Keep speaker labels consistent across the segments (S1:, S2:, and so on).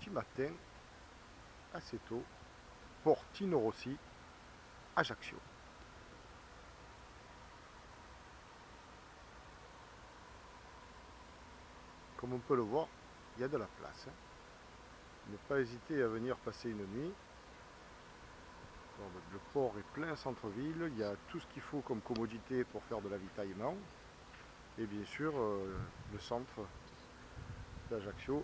S1: petit matin, assez tôt, pour Tino Rossi, Ajaccio. Comme on peut le voir, il y a de la place. Ne pas hésiter à venir passer une nuit. Le port est plein centre-ville, il y a tout ce qu'il faut comme commodité pour faire de l'avitaillement. Et bien sûr, le centre d'Ajaccio,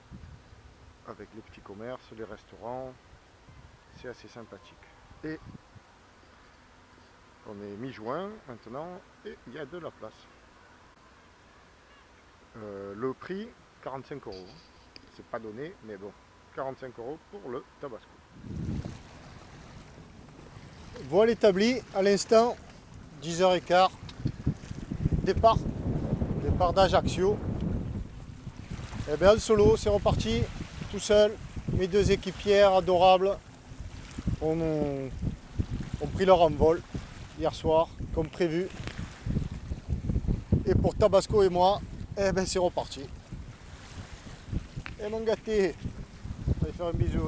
S1: avec les petits commerces, les restaurants, c'est assez sympathique. Et on est mi-juin maintenant, et il y a de la place. Le prix, 45 €. C'est pas donné, mais bon, 45 € pour le Tabasco. Voile établi à l'instant, 10h15, départ d'Ajaccio. Et bien le solo, c'est reparti, tout seul. Mes deux équipières adorables ont pris leur envol hier soir, comme prévu. Et pour Tabasco et moi, eh ben c'est reparti. Et mon gâté, on va faire un bisou.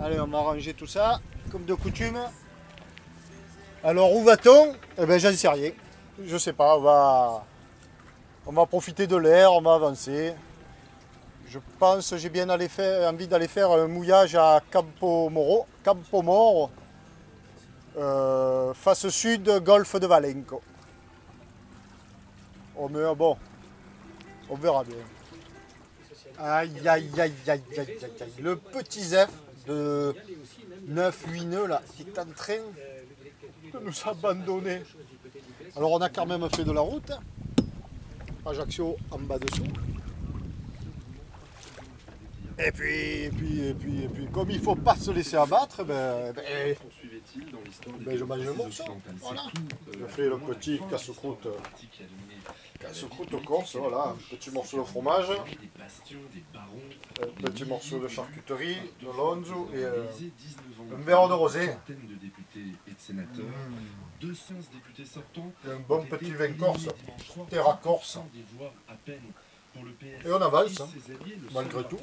S1: Allez, on va ranger tout ça, comme de coutume. Alors, où va-t-on? Eh bien, j'en sais rien. Je sais pas, on va profiter de l'air, on va avancer. Je pense que j'ai bien envie d'aller faire un mouillage à Campomoro, face sud, golfe de Valenco. Oh, mais bon, on verra bien. Aïe, aïe, aïe, aïe, aïe, aïe, aïe. Le petit Zef de 9-8 nœuds là, qui est en train de nous abandonner. Alors on a quand même fait de la route. Ajaccio en bas dessous. Et puis, comme il ne faut pas se laisser abattre, je mange le morceau. Voilà. Je fais le petit casse-croûte corse, voilà, un petit morceau de fromage, un petit morceau de charcuterie, de lonzo et un verre de rosé. Un bon petit vin corse, terra corse. Et on avance, malgré tout.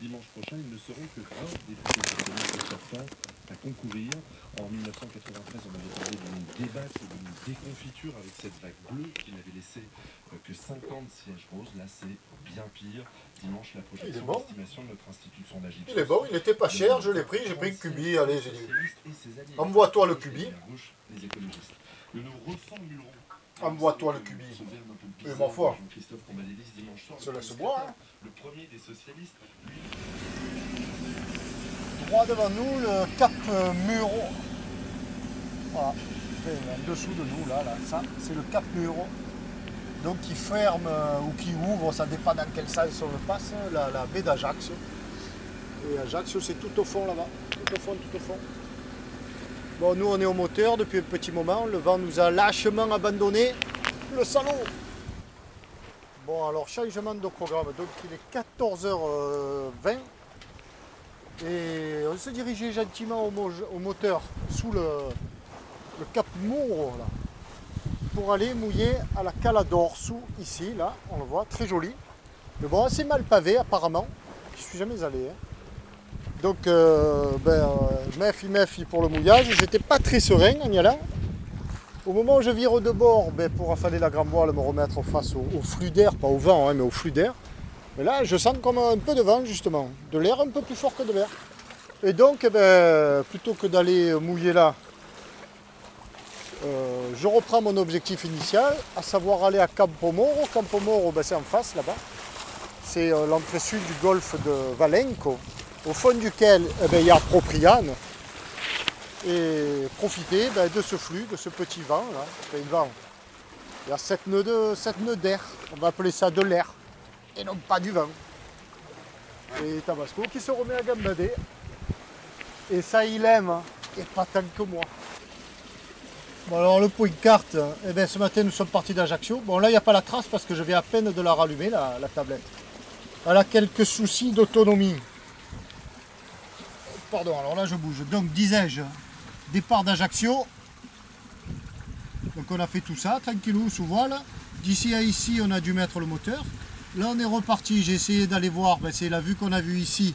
S2: Dimanche prochain, ils ne seront que 20 députés socialistes sortants à concourir. En 1993, on avait parlé d'une débâcle, d'une déconfiture avec cette vague bleue qui n'avait laissé que 50 sièges roses. Là, c'est bien pire. Dimanche, la projection d'estimation de notre institut de sondage.
S1: Il est bon, il était pas cher, je l'ai pris, j'ai pris le cubi. Allez, j'ai dit, envoie-toi le cubi.
S2: Nous reformulerons.
S1: Envoie-toi le cubi. Et ma foi, se laisse boire.
S2: Le premier des socialistes,
S1: Droit devant nous, le cap Muro. Voilà, en dessous de nous, là, ça, c'est le cap Muro. Donc qui ferme ou qui ouvre, ça dépend dans quel sens on le passe, la baie d'Ajaccio. Et Ajaccio, c'est tout au fond là-bas, tout au fond. Bon, nous on est au moteur depuis un petit moment, le vent nous a lâchement abandonné, le salaud. Bon, alors changement de programme, donc il est 14h20 et on se dirigeait gentiment au moteur sous le cap Muro là, pour aller mouiller à la Cala d'Orsu, ici, là, on le voit, très joli. Mais bon, assez mal pavé apparemment, je suis jamais allé. Donc, méfie pour le mouillage, j'étais pas très serein en y allant. Au moment où je vire de bord, pour affaler la grande voile, me remettre face au flux d'air, pas au vent, mais au flux d'air. Mais là, je sens comme un peu de vent, justement, de l'air un peu plus fort que de l'air. Et donc, plutôt que d'aller mouiller là, je reprends mon objectif initial, à savoir aller à Campomoro. Campomoro, c'est en face, là-bas. C'est l'entrée sud du golfe de Valenco, au fond duquel il y a Propriane, et profiter de ce flux, de ce petit vent là. Enfin, le vent. Il y a 7 nœuds d'air, on va appeler ça de l'air, et non pas du vent. Et Tabasco qui se remet à gambader, et ça il aime, et pas tant que moi. Bon alors le point carte, ce matin nous sommes partis d'Ajaccio. Bon là il n'y a pas la trace parce que je viens à peine de la rallumer la tablette. Elle a quelques soucis d'autonomie. pardon, alors là je bouge. Donc disais-je, départ d'Ajaccio. Donc on a fait tout ça, tranquillou, sous voile. D'ici à ici, on a dû mettre le moteur. Là on est reparti, j'ai essayé d'aller voir, ben, c'est la vue qu'on a vue ici,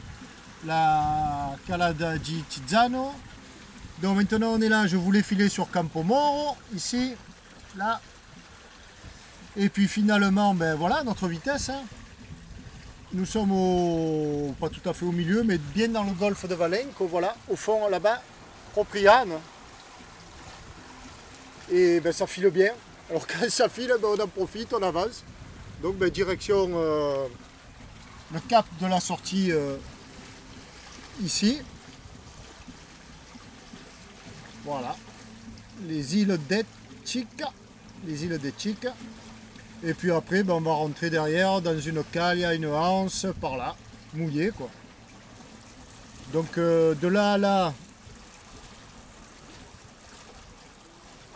S1: la Calada di Tizzano. Donc maintenant on est là, je voulais filer sur Campomoro, ici, là. Et puis finalement, ben voilà, notre vitesse. Hein. Nous sommes pas tout à fait au milieu, mais bien dans le golfe de Valenco, voilà, au fond là-bas, Propriane. Et ben ça file bien. Alors quand ça file, ben, on en profite, on avance. Donc ben, direction le cap de la sortie ici. Voilà. Les îles d'Etchica. Les îles d'Etchica. Et puis après, ben, on va rentrer derrière dans une caglia, une anse, par là, mouillée quoi. Donc de là à là,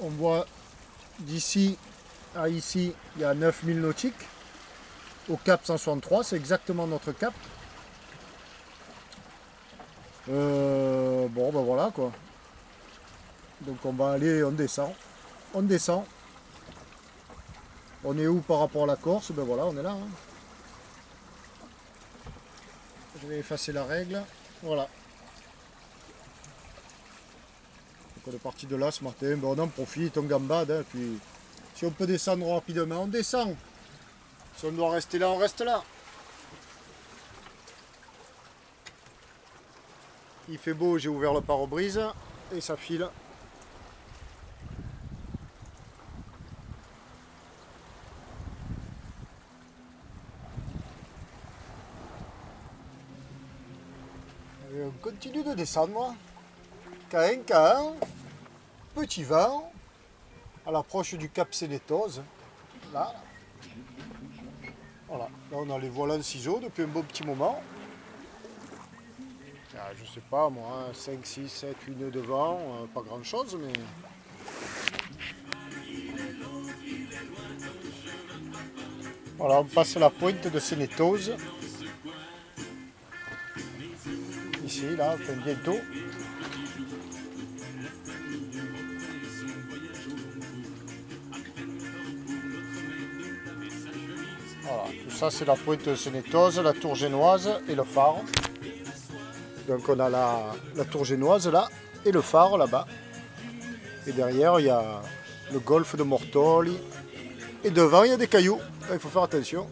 S1: on voit d'ici à ici, il y a 9000 nautiques. Au cap 163, c'est exactement notre cap. Bon ben voilà quoi. Donc on va aller, on descend. On descend. On est où par rapport à la Corse? Ben voilà, on est là. Hein. Je vais effacer la règle. Voilà. Donc on est parti de là ce matin. Ben on en profite, on gambade. Hein. Puis si on peut descendre rapidement, on descend. Si on doit rester là, on reste là. Il fait beau, j'ai ouvert le pare-brise et ça file. Et on continue de descendre. K1, petit vent, à l'approche du cap Sénétose. Là. Voilà, là on a les voiles en ciseaux depuis un bon petit moment. Je sais pas moi, 5, 6, 7, 8 nœuds de vent, pas grand chose mais... Voilà, on passe la pointe de Sénétose. Ici, là, enfin bientôt. Voilà, tout ça c'est la pointe de Sénétose, la tour génoise et le phare. Donc on a la tour génoise là et le phare là-bas. Et derrière il y a le golfe de Mortoli. Et devant il y a des cailloux, il faut faire attention.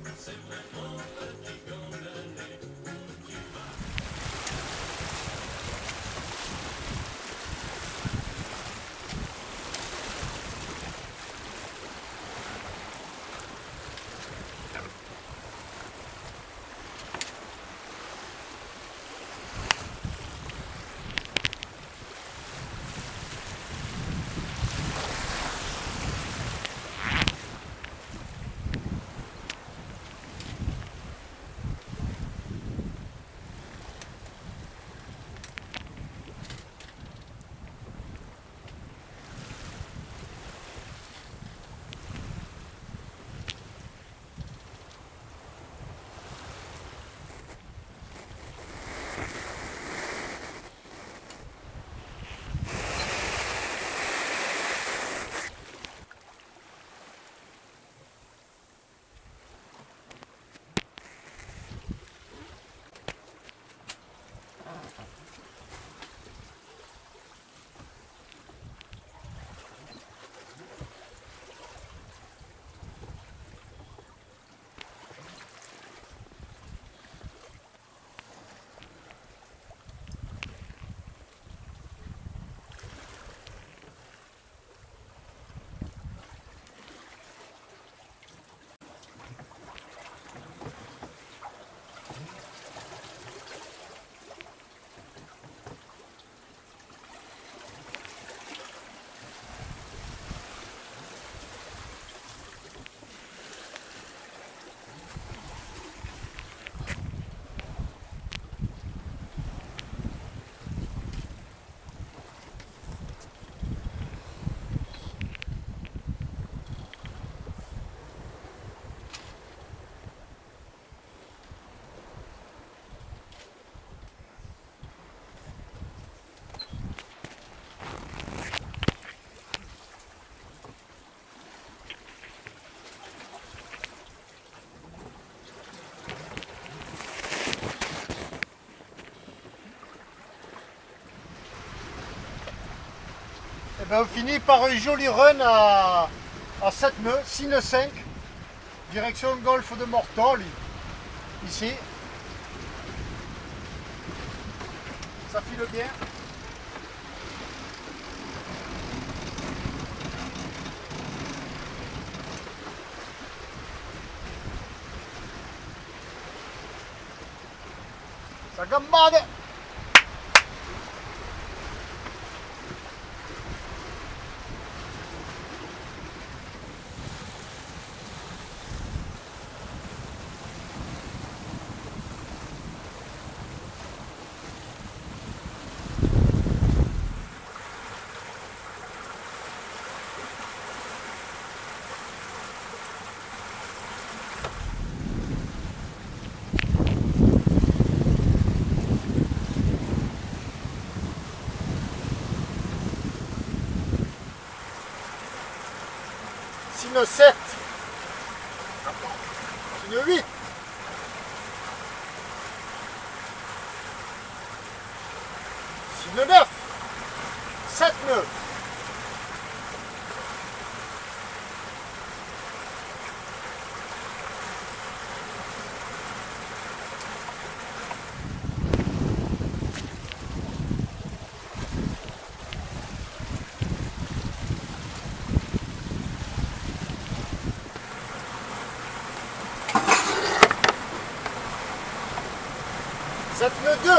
S1: Et ben on finit par un joli run à 7 nœuds, 6 nœuds 5, direction golfe de Mortol, ici. Ça file bien. Ça gambade. Une 7, une 8, une 9, 7 nœuds. Nœud 2.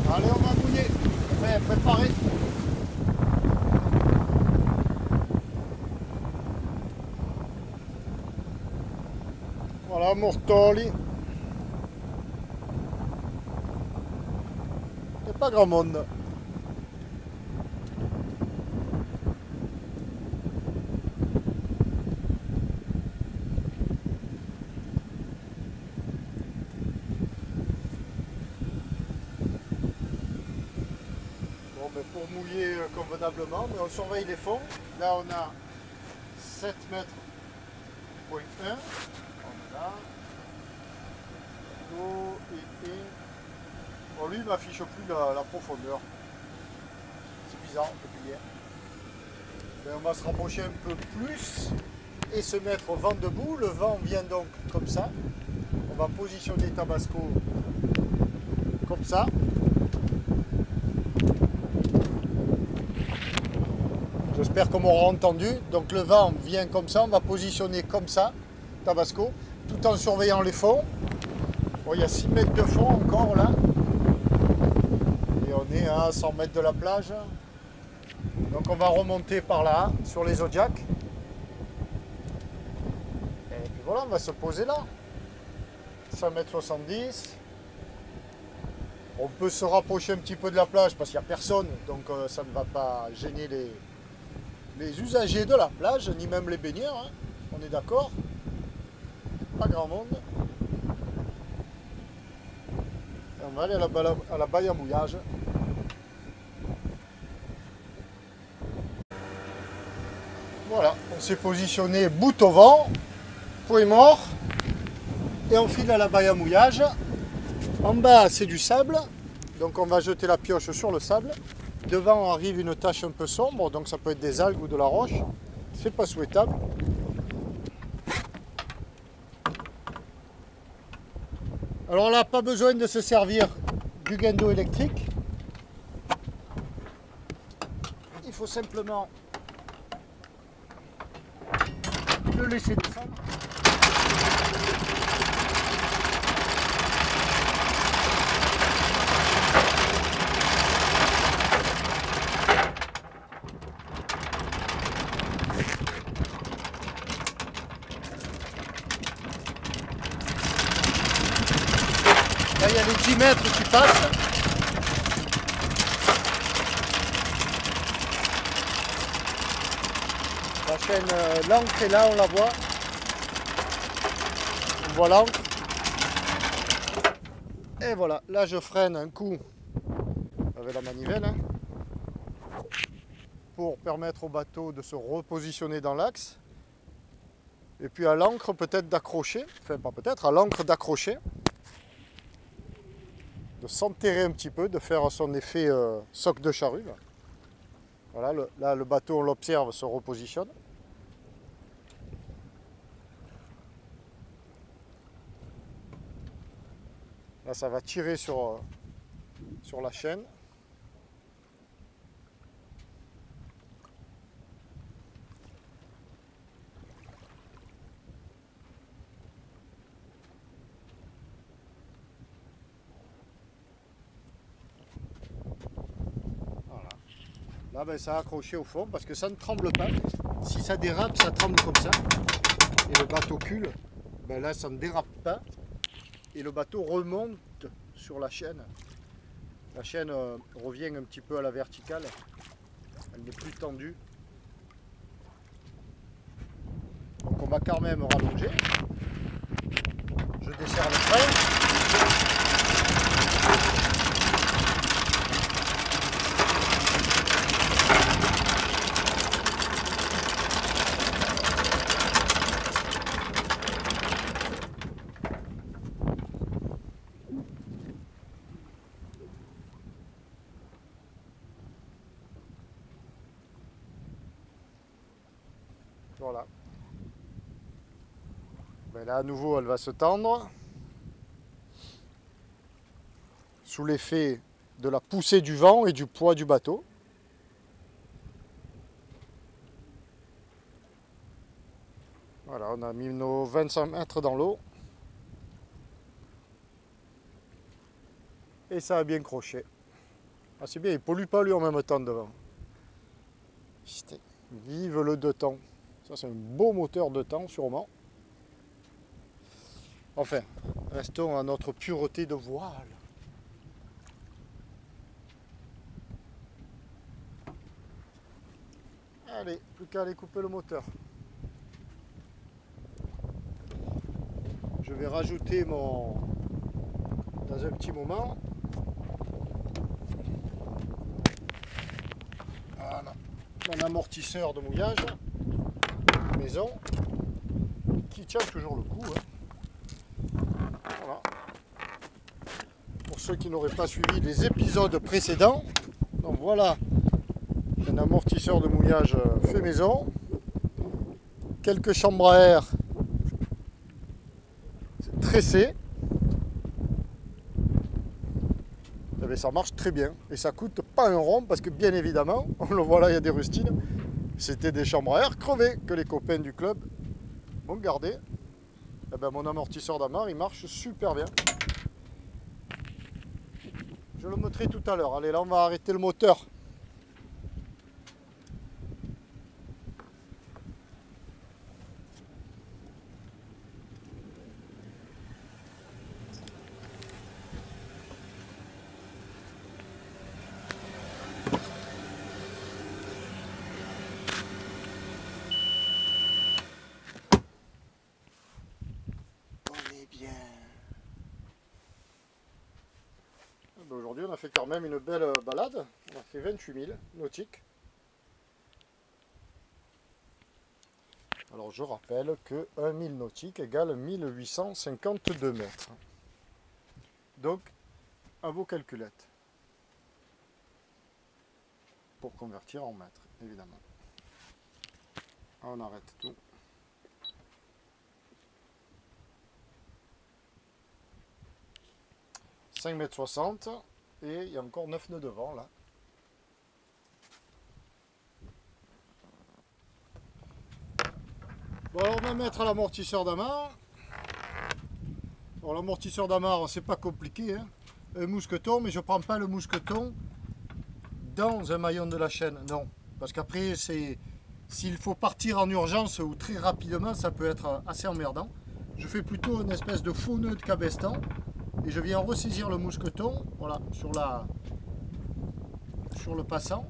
S1: Allez, on va mouiller. Enfin, préparer. Voilà, Mortoli. Il n'y a pas grand monde. Pour mouiller convenablement, mais on surveille les fonds. Là on a 7 mètres point 1. On est là. L'eau et bon, lui il m'affiche plus la profondeur. C'est bizarre, on peut plus lire. Mais on va se rapprocher un peu plus et se mettre au vent debout. Le vent vient donc comme ça. On va positionner Tabasco comme ça. J'espère qu'on m'aura entendu. Donc le vent vient comme ça, on va positionner comme ça, Tabasco, tout en surveillant les fonds. Bon, il y a 6 mètres de fond encore là. Et on est à 100 mètres de la plage. Donc on va remonter par là, sur les Zodiacs. Et puis voilà, on va se poser là. 100 mètres 70. On peut se rapprocher un petit peu de la plage parce qu'il n'y a personne. Donc ça ne va pas gêner les usagers de la plage, ni même les baigneurs, hein. On est d'accord. Pas grand monde. Et on va aller à la baille à mouillage. Voilà, on s'est positionné bout au vent, point mort, et on file à la baille à mouillage. En bas, c'est du sable, donc on va jeter la pioche sur le sable. Devant arrive une tache un peu sombre, donc ça peut être des algues ou de la roche. C'est pas souhaitable. Alors là, pas besoin de se servir du guindeau électrique. Il faut simplement le laisser descendre. Là, il y a les 10 mètres qui passent. La chaîne, l'ancre est là, on la voit. On voit l'ancre. Et voilà, là je freine un coup avec la manivelle hein, pour permettre au bateau de se repositionner dans l'axe. Et puis à l'ancre peut-être d'accrocher, enfin pas peut-être, à l'ancre d'accrocher, de s'enterrer un petit peu, de faire son effet soc de charrue. Là. Voilà, là le bateau on l'observe se repositionne. Là ça va tirer sur la chaîne. Voilà. Là ben, ça a accroché au fond parce que ça ne tremble pas. Si ça dérape, ça tremble comme ça. Et le bateau cule, ben là ça ne dérape pas. Et le bateau remonte sur la chaîne. La chaîne revient un petit peu à la verticale. Elle n'est plus tendue. Donc on va quand même rallonger. Je desserre le frein. Voilà. Ben là à nouveau elle va se tendre. Sous l'effet de la poussée du vent et du poids du bateau. Voilà, on a mis nos 25 mètres dans l'eau. Et ça a bien croché. Ah c'est bien, il ne pollue pas lui en même temps devant. Vive le 2 temps. Ça c'est un beau moteur 2 temps sûrement. Enfin, restons à notre pureté de voile. Allez, plus qu'à aller couper le moteur. Je vais rajouter dans un petit moment. Voilà, mon amortisseur de mouillage maison qui tient toujours le coup. Hein. Voilà. Pour ceux qui n'auraient pas suivi les épisodes précédents, donc voilà un amortisseur de mouillage fait maison, quelques chambres à air tressées. Et bien, ça marche très bien et ça coûte pas un rond parce que bien évidemment, on le voit là, il y a des rustines. C'était des chambres à air crevées que les copains du club m'ont gardé. Et ben, mon amortisseur d'amarre il marche super bien. Je le mettrai tout à l'heure. Allez, là on va arrêter le moteur. Aujourd'hui on a fait quand même une belle balade, on a fait 28 000 nautiques. Alors je rappelle que 1 000 nautiques égale 1852 mètres. Donc à vos calculettes. Pour convertir en mètres, évidemment. On arrête tout. « 5,60 m et il y a encore 9 nœuds devant là. Bon alors on va mettre l'amortisseur d'amarre. Alors l'amortisseur d'amarre c'est pas compliqué, hein. Un mousqueton, mais je prends pas le mousqueton dans un maillon de la chaîne, non. Parce qu'après s'il faut partir en urgence ou très rapidement, ça peut être assez emmerdant. Je fais plutôt une espèce de faux nœud de cabestan et je viens ressaisir le mousqueton, voilà, sur le passant.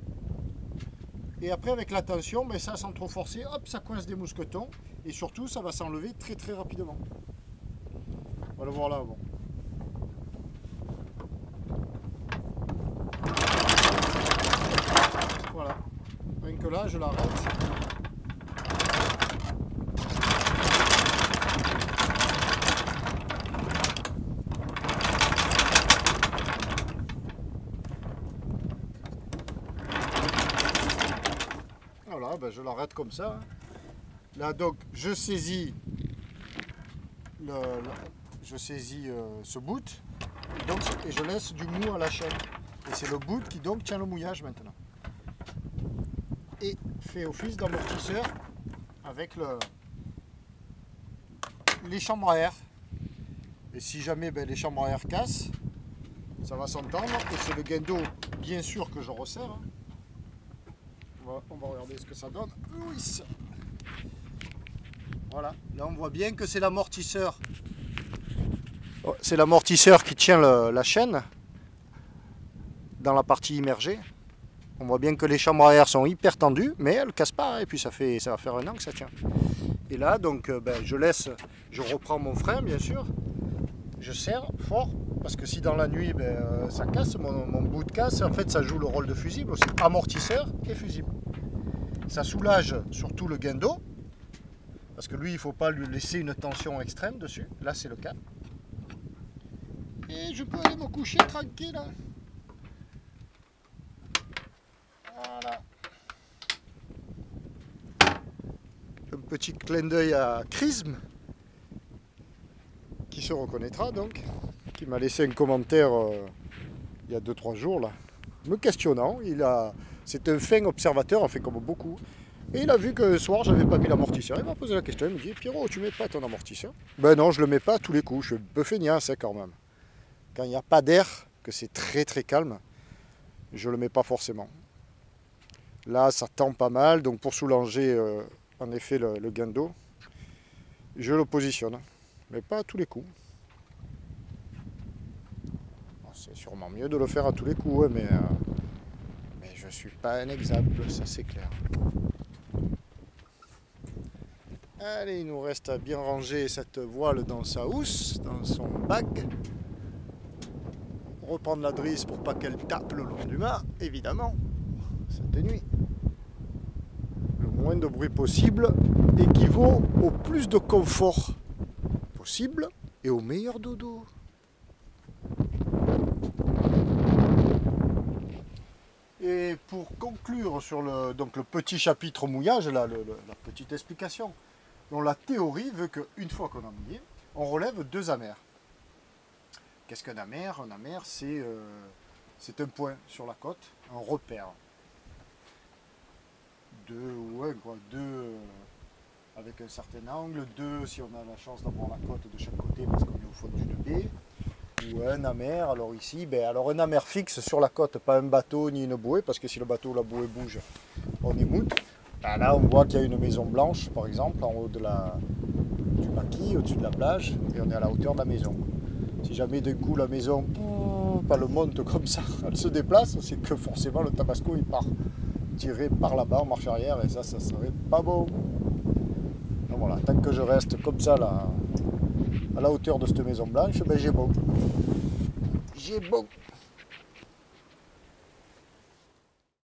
S1: Et après avec la tension, mais ça sans trop forcer, hop, ça coince des mousquetons. Et surtout, ça va s'enlever très très rapidement. On va le voir là, bon. Voilà. Rien que là, je l'arrête. Voilà, ben je l'arrête comme ça. Là donc je saisis ce bout donc, et je laisse du mou à la chaîne. Et c'est le bout qui donc tient le mouillage maintenant. Et fait office d'amortisseur avec les chambres à air. Et si jamais les chambres à air cassent, ça va s'entendre. Et c'est le guindeau bien sûr que je resserre. Hein. On va regarder ce que ça donne. Oui. Voilà, là on voit bien que c'est l'amortisseur. C'est l'amortisseur qui tient la chaîne dans la partie immergée. On voit bien que les chambres à air sont hyper tendues, mais elles ne cassent pas. Et puis ça va faire un an que ça tient. Et là, donc, je reprends mon frein, bien sûr. Je serre fort, parce que si dans la nuit, ça casse, mon bout de casse, en fait, ça joue le rôle de fusible aussi. Amortisseur et fusible. Ça soulage surtout le guindeau. Parce que lui, il ne faut pas lui laisser une tension extrême dessus. Là, c'est le cas. Et je peux aller me coucher tranquille. Voilà. Un petit clin d'œil à Chrism, qui se reconnaîtra donc, qui m'a laissé un commentaire il y a 2-3 jours, là, me questionnant. C'est un fin observateur, en fait comme beaucoup. Et il a vu que le soir, j'avais pas mis l'amortisseur. Il m'a posé la question, il me dit, Pierrot, tu mets pas ton amortisseur? Ben non, je le mets pas à tous les coups, je suis un peu feignasse quand même. Quand il n'y a pas d'air, que c'est très très calme, je le mets pas forcément. Là, ça tend pas mal, donc pour soulager en effet le guindeau, je le positionne, mais pas à tous les coups. Bon, c'est sûrement mieux de le faire à tous les coups, mais je suis pas un exemple, ça c'est clair. Allez, il nous reste à bien ranger cette voile dans sa housse, dans son bac. Reprendre la drisse pour pas qu'elle tape le long du mât, évidemment, cette nuit. Le moins de bruit possible équivaut au plus de confort possible et au meilleur dodo. Et pour conclure sur le petit chapitre mouillage, là, la petite explication, donc la théorie veut qu'une fois qu'on a mouillé, on relève 2 amers. Qu'est-ce qu'un amer? Un amer, c'est un point sur la côte, un repère. Deux avec un certain angle, 2 si on a la chance d'avoir la côte de chaque côté parce qu'on est au fond d'une baie. Ou un amer, alors ici, un amer fixe sur la côte, pas un bateau ni une bouée, parce que si le bateau ou la bouée bouge, on émoute. Là, on voit qu'il y a une maison blanche, par exemple, en haut du maquis, au-dessus de la plage, et on est à la hauteur de la maison. Si jamais d'un coup la maison, pas le monte comme ça, elle se déplace, c'est que forcément le tabasco il part tirer par là-bas en marche arrière, et ça serait pas bon. Donc voilà, tant que je reste comme ça là, à la hauteur de cette maison blanche, j'ai bon. J'ai bon.